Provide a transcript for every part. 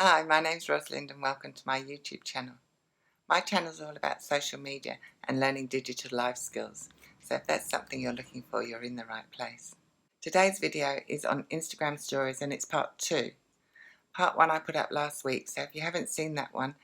Hi, my name's Rosalind and welcome to my YouTube channel. My channel is all about social media and learning digital life skills, so if that's something you're looking for, you're in the right place. Today's video is on Instagram stories and it's part 2. Part 1 I put up last week, so if you haven't seen that one,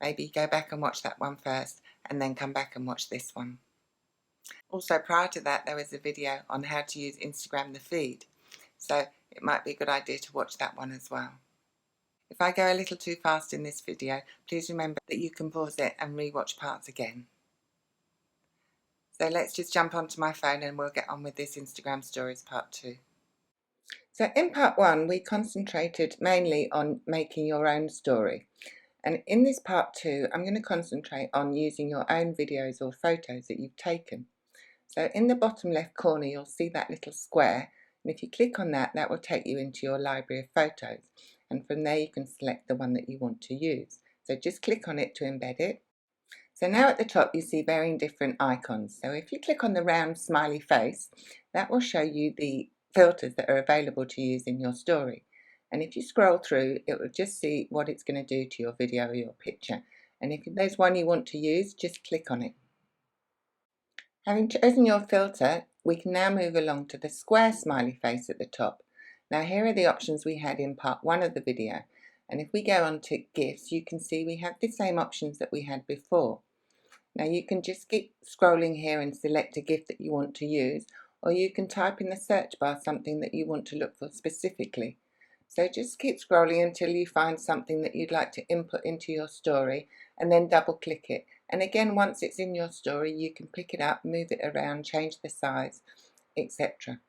maybe go back and watch that one first and then come back and watch this one. Also, prior to that, there was a video on how to use Instagram the feed, so it might be a good idea to watch that one as well. If I go a little too fast in this video, please remember that you can pause it and re-watch parts again. So let's just jump onto my phone and we'll get on with this Instagram stories part 2. So in part 1 we concentrated mainly on making your own story, and in this part 2 I'm going to concentrate on using your own videos or photos that you've taken. So in the bottom left corner you'll see that little square, and if you click on that, that will take you into your library of photos, and from there you can select the one that you want to use. So just click on it to embed it. So now at the top you see varying different icons. So if you click on the round smiley face, that will show you the filters that are available to use in your story. And if you scroll through, it will just see what it's going to do to your video or your picture. And if there's one you want to use, just click on it. Having chosen your filter, we can now move along to the square smiley face at the top. Now here are the options we had in part 1 of the video, and if we go on to GIFs, you can see we have the same options that we had before. Now you can just keep scrolling here and select a GIF that you want to use, or you can type in the search bar something that you want to look for specifically. So just keep scrolling until you find something that you'd like to input into your story, and then double click it. And again, once it's in your story, you can pick it up, move it around, change the size, etc.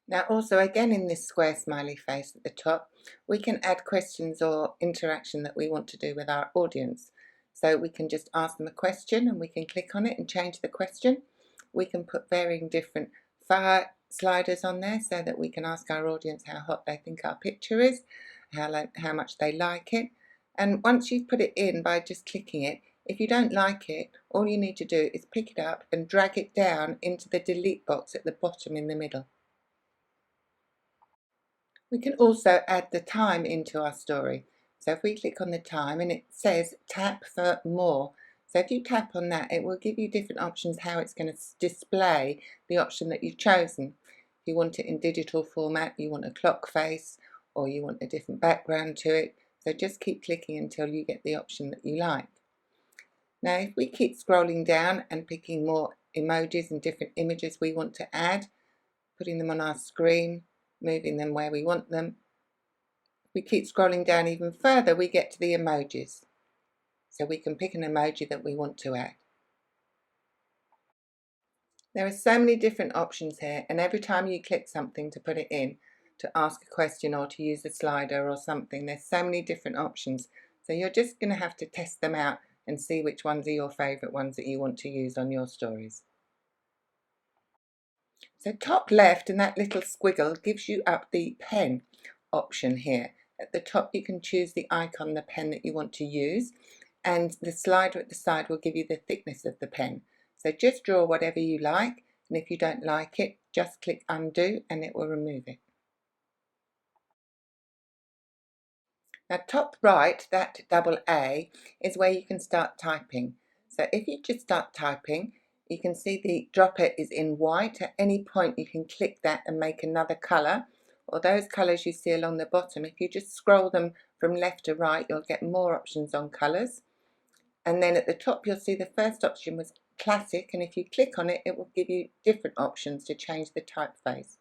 Now also again in this square smiley face at the top, we can add questions or interaction that we want to do with our audience. So we can just ask them a question and we can click on it and change the question. We can put varying different fire sliders on there so that we can ask our audience how hot they think our picture is, how much they like it. And once you've put it in by just clicking it, if you don't like it, all you need to do is pick it up and drag it down into the delete box at the bottom in the middle. We can also add the time into our story. So if we click on the time and it says tap for more. So if you tap on that, it will give you different options how it's going to display the option that you've chosen. If you want it in digital format, you want a clock face, or you want a different background to it. So just keep clicking until you get the option that you like. Now if we keep scrolling down and picking more emojis and different images we want to add, putting them on our screen, moving them where we want them. We keep scrolling down even further, we get to the emojis. So we can pick an emoji that we want to add. There are so many different options here, and every time you click something to put it in, to ask a question or to use a slider or something, there's so many different options. So you're just going to have to test them out and see which ones are your favourite ones that you want to use on your stories. So top left and that little squiggle gives you up the pen option here. At the top you can choose the icon, the pen that you want to use, and the slider at the side will give you the thickness of the pen. So just draw whatever you like, and if you don't like it, just click undo and it will remove it. Now top right, that double A, is where you can start typing. So if you just start typing, you can see the dropper is in white. At any point you can click that and make another colour, or those colours you see along the bottom. If you just scroll them from left to right, you'll get more options on colours. And then at the top you'll see the first option was classic, and if you click on it, it will give you different options to change the typeface.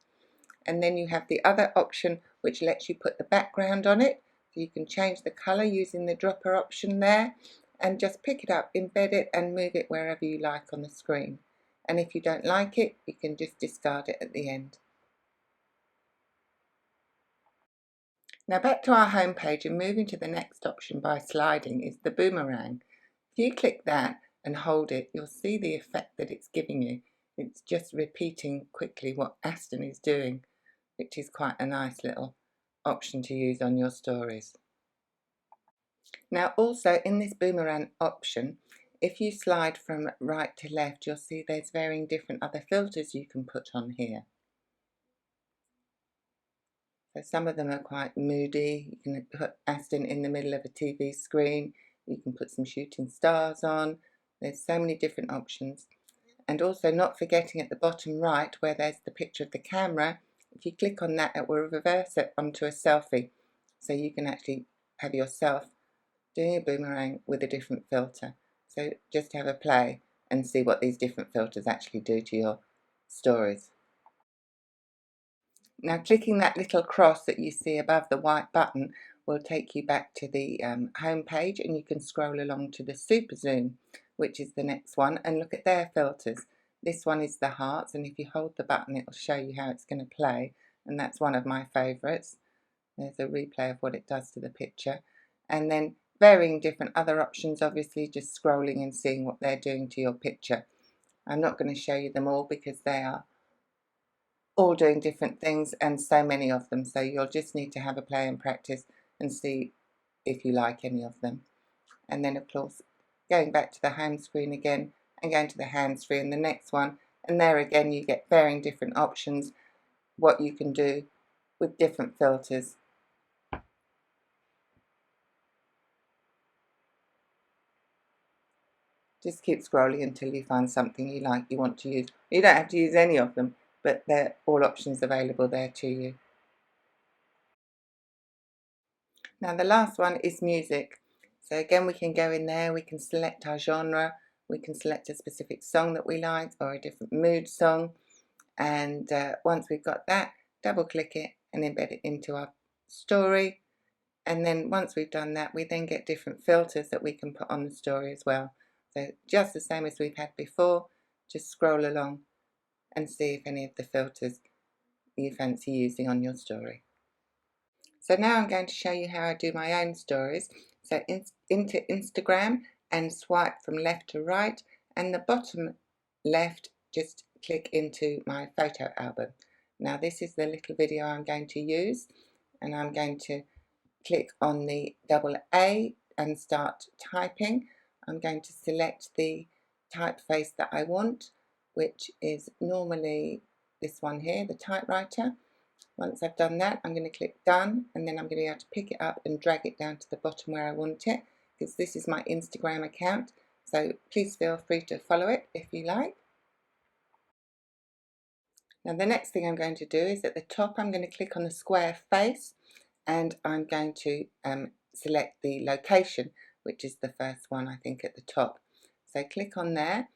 And then you have the other option which lets you put the background on it. So you can change the colour using the dropper option there, and just pick it up, embed it and move it wherever you like on the screen. And if you don't like it, you can just discard it at the end. Now back to our home page, and moving to the next option by sliding is the boomerang. If you click that and hold it, you'll see the effect that it's giving you. It's just repeating quickly what Aston is doing, which is quite a nice little option to use on your stories. Now also in this boomerang option, if you slide from right to left, you'll see there's varying different other filters you can put on here. So some of them are quite moody. You can put Aston in the middle of a TV screen. You can put some shooting stars on. There's so many different options. And also not forgetting at the bottom right where there's the picture of the camera, if you click on that, it will reverse it onto a selfie. So you can actually have yourself doing a boomerang with a different filter. So just have a play and see what these different filters actually do to your stories. Now clicking that little cross that you see above the white button will take you back to the home page, and you can scroll along to the super zoom, which is the next one, and look at their filters. This one is the hearts, and if you hold the button it will show you how it's going to play, and that's one of my favourites. There's a replay of what it does to the picture, and then varying different other options, obviously just scrolling and seeing what they're doing to your picture. I'm not going to show you them all because they are all doing different things and so many of them, so you'll just need to have a play and practice and see if you like any of them. And then of course going back to the home screen again and going to the hands free and the next one, and there again you get varying different options, what you can do with different filters. Just keep scrolling until you find something you like, you want to use. You don't have to use any of them, but they're all options available there to you. Now the last one is music. So again we can go in there, we can select our genre, we can select a specific song that we like or a different mood song, and once we've got that, double click it and embed it into our story. And then once we've done that, we then get different filters that we can put on the story as well. So just the same as we've had before, just scroll along and see if any of the filters you fancy using on your story. So now I'm going to show you how I do my own stories. So into Instagram and swipe from left to right, and the bottom left just click into my photo album. Now this is the little video I'm going to use, and I'm going to click on the double A and start typing. I'm going to select the typeface that I want, which is normally this one here, the typewriter. Once I've done that, I'm going to click done, and then I'm going to be able to pick it up and drag it down to the bottom where I want it, because this is my Instagram account, so please feel free to follow it if you like. Now the next thing I'm going to do is at the top I'm going to click on the square face, and I'm going to select the location, which is the first one I think at the top. So click on there,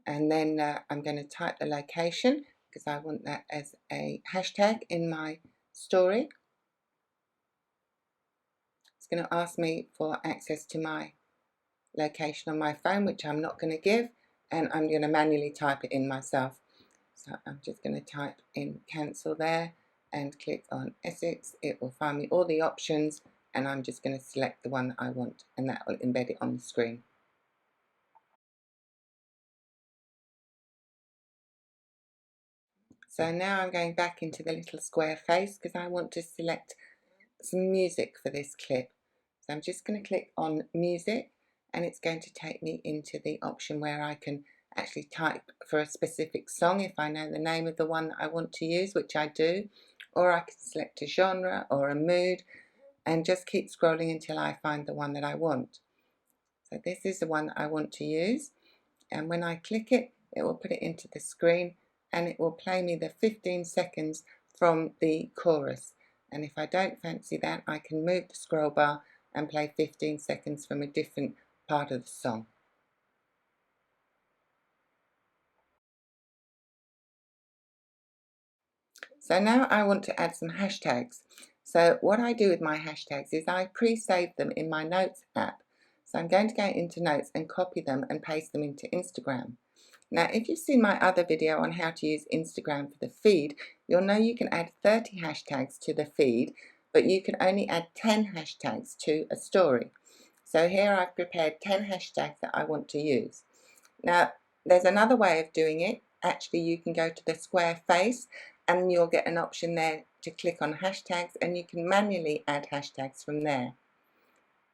and then I'm going to type the location because I want that as a hashtag in my story. It's going to ask me for access to my location on my phone, which I'm not going to give, and I'm going to manually type it in myself. So I'm just going to type in cancel there and click on Essex. It will find me all the options, and I'm just going to select the one that I want, and that will embed it on the screen. So now I'm going back into the little square face because I want to select some music for this clip. So I'm just going to click on music, and it's going to take me into the option where I can actually type for a specific song if I know the name of the one that I want to use, which I do, or I can select a genre or a mood and just keep scrolling until I find the one that I want. So this is the one that I want to use, and when I click it, it will put it into the screen, and it will play me the 15 seconds from the chorus. And if I don't fancy that, I can move the scroll bar and play 15 seconds from a different part of the song. So now I want to add some hashtags. So what I do with my hashtags is I pre-save them in my Notes app. So I'm going to go into Notes and copy them and paste them into Instagram. Now, if you've seen my other video on how to use Instagram for the feed, you'll know you can add 30 hashtags to the feed, but you can only add 10 hashtags to a story. So here I've prepared 10 hashtags that I want to use. Now, there's another way of doing it. Actually, you can go to the square face and you'll get an option there to click on hashtags, and you can manually add hashtags from there.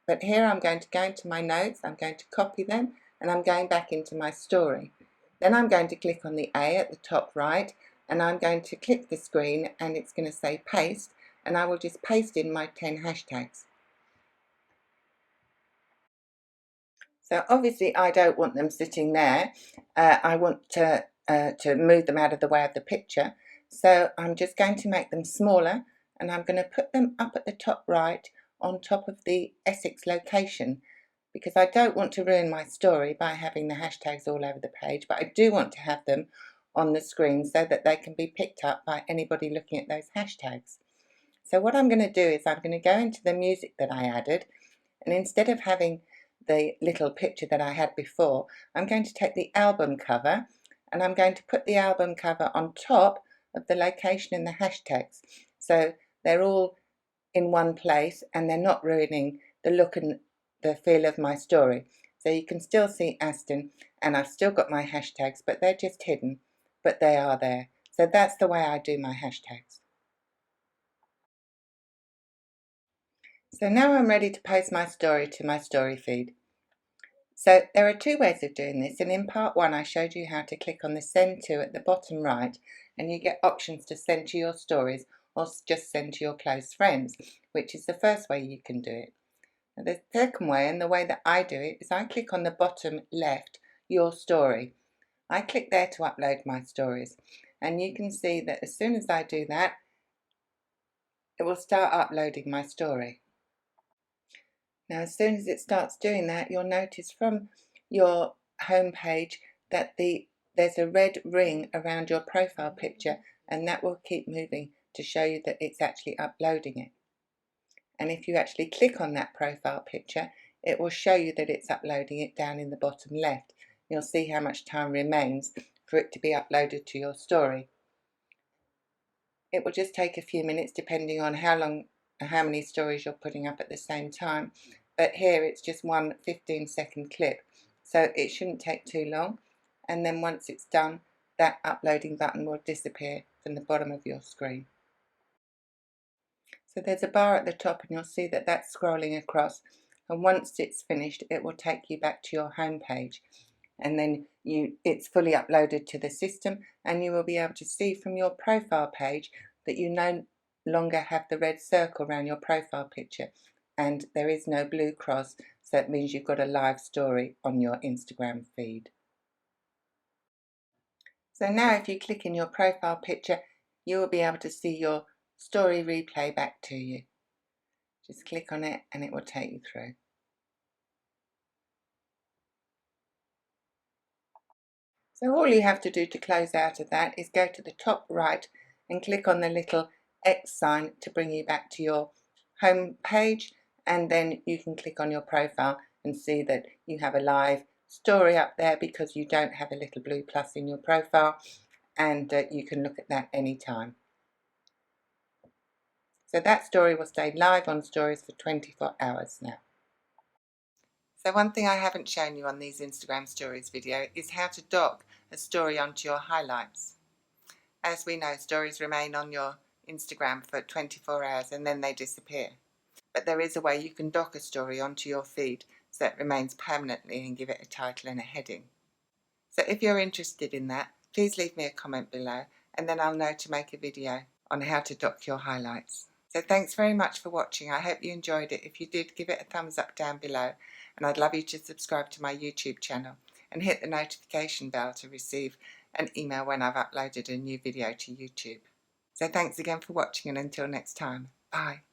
But here I'm going to go into my notes, I'm going to copy them, and I'm going back into my story. Then I'm going to click on the A at the top right, and I'm going to click the screen, and it's going to say paste, and I will just paste in my 10 hashtags. So obviously I don't want them sitting there. I want to move them out of the way of the picture. So I'm just going to make them smaller, and I'm going to put them up at the top right on top of the Essex location, because I don't want to ruin my story by having the hashtags all over the page, but I do want to have them on the screen so that they can be picked up by anybody looking at those hashtags. So what I'm going to do is I'm going to go into the music that I added, and instead of having the little picture that I had before, I'm going to take the album cover, and I'm going to put the album cover on top of the location and the hashtags, so they're all in one place and they're not ruining the look and the feel of my story. So you can still see Aston, and I've still got my hashtags, but they're just hidden, but they are there. So that's the way I do my hashtags. So now I'm ready to post my story to my story feed. So there are two ways of doing this, and in part one I showed you how to click on the send to at the bottom right, and you get options to send to your stories or just send to your close friends, which is the first way you can do it. Now, the second way, and the way that I do it, is I click on the bottom left, your story. I click there to upload my stories, and you can see that as soon as I do that, it will start uploading my story. Now, as soon as it starts doing that, you'll notice from your home page that there's a red ring around your profile picture, and that will keep moving to show you that it's actually uploading it. And if you actually click on that profile picture, it will show you that it's uploading it down in the bottom left. You'll see how much time remains for it to be uploaded to your story. It will just take a few minutes depending on how many stories you're putting up at the same time. But here it's just one 15-second clip, so it shouldn't take too long. And then once it's done, that uploading button will disappear from the bottom of your screen. So there's a bar at the top, and you'll see that that's scrolling across. And once it's finished, it will take you back to your home page. And then it's fully uploaded to the system, and you will be able to see from your profile page that you no longer have the red circle around your profile picture, and there is no blue cross, so it means you've got a live story on your Instagram feed. So now if you click in your profile picture, you will be able to see your story replay back to you. Just click on it and it will take you through. So all you have to do to close out of that is go to the top right and click on the little X sign to bring you back to your home page, and then you can click on your profile and see that you have a live story up there because you don't have a little blue plus in your profile, and you can look at that anytime. So that story will stay live on stories for 24 hours now. So one thing I haven't shown you on these Instagram stories video is how to dock a story onto your highlights. As we know, stories remain on your Instagram for 24 hours and then they disappear. But there is a way you can dock a story onto your feed so it remains permanently and give it a title and a heading. So if you're interested in that, please leave me a comment below, and then I'll know to make a video on how to dock your highlights. So thanks very much for watching. I hope you enjoyed it. If you did, give it a thumbs up down below, and I'd love you to subscribe to my YouTube channel and hit the notification bell to receive an email when I've uploaded a new video to YouTube. So thanks again for watching, and until next time, bye.